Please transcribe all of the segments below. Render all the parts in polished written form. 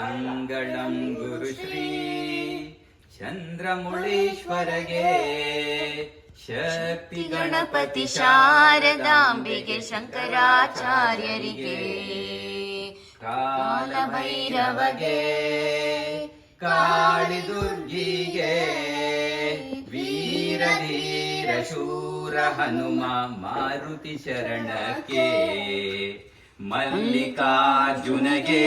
ಮಂಗಳಂ ಗುರುಶ್ರೀ ಚಂದ್ರಮೌಳೇಶ್ವರಗೆ, ಶಕ್ತಿ ಗಣಪತಿ ಶಾರದಾಂಬೆಗೆ, ಶಂಕರಾಚಾರ್ಯರಿಗೆ, ಕಾಲಭೈರವಗೆ, ಕಾಳಿ ದುರ್ಗಿಗೆ, ವೀರಧೀರ ಶೂರ ಹನುಮ ಮಾರುತಿ ಶರಣಕ್ಕೆ, ಮಲ್ಲಿಕಾರ್ಜುನಗೆ,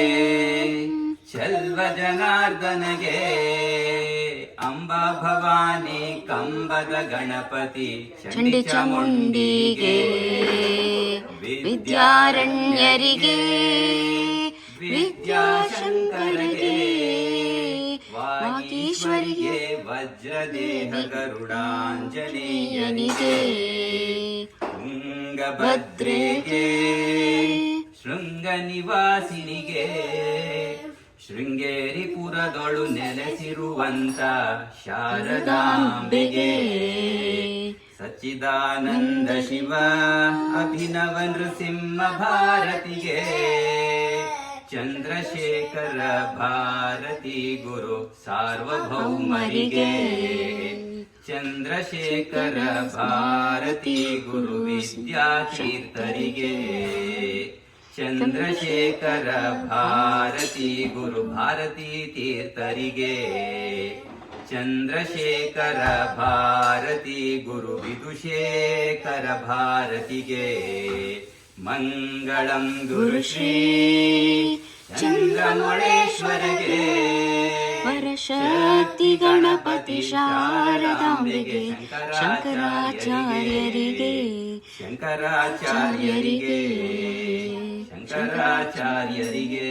ಚೆಲ್ವ ಜನಾರ್ದನಗೆ, ಅಂಬಾ ಭವಾನಿ ಕಂಬದ ಗಣಪತಿ ಚಂಡಿ ಚಾಮುಂಡಿಗೆ, ವಿದ್ಯಾರಣ್ಯರಿಗೆ, ವಿದ್ಯಾಶಂಕರಗೆ, ವಾಗೀಶ್ವರಿಗೆ, ವಜ್ರದೇಹ ಗರುಡಾಂಜನೇಯನಿಗೆ, ತುಂಗಭದ್ರೆಗೆ, ಶೃಂಗ ನಿವಾಸಿನಿಗೆ, ಶೃಂಗೇರಿಪುರದೊಳು ನೆಲೆಸಿರುವಂತ ಶಾರದಾಂಬೆಗೆ, ಸಚ್ಚಿದಾನಂದ ಶಿವ ಅಭಿನವ ನೃಸಿಂಹ ಭಾರತಿಗೆ, ಚಂದ್ರಶೇಖರ ಭಾರತಿ ಗುರು ಸಾರ್ವಭೌಮರಿಗೆ, ಚಂದ್ರಶೇಖರ ಭಾರತಿ ಗುರು ವಿದ್ಯಾತೀರ್ಥರಿಗೆ, ಚಂದ್ರಶೇಖರ ಭಾರತಿ ಗುರು ಭಾರತೀ ತೀರ್ಥರಿಗೆ, ಚಂದ್ರಶೇಖರ ಭಾರತಿ ಗುರು ವಿಧುಶೇಖರ ಭಾರತಿಗೆ, ಮಂಗಳಂ ಗುರುಶ್ರೀ ಚಂದ್ರಮೌಳೇಶ್ವರಗೆ, ವರಶಕ್ತಿ ಗಣಪತಿ ಶಾರದಾಂಬೆಗೆ, ಶಂಕರಾಚಾರ್ಯರಿಗೆ, ಶಂಕರಾಚಾರ್ಯರಿಗೆ, ಶಂಕರಾಚಾರ್ಯರಿಗೆ.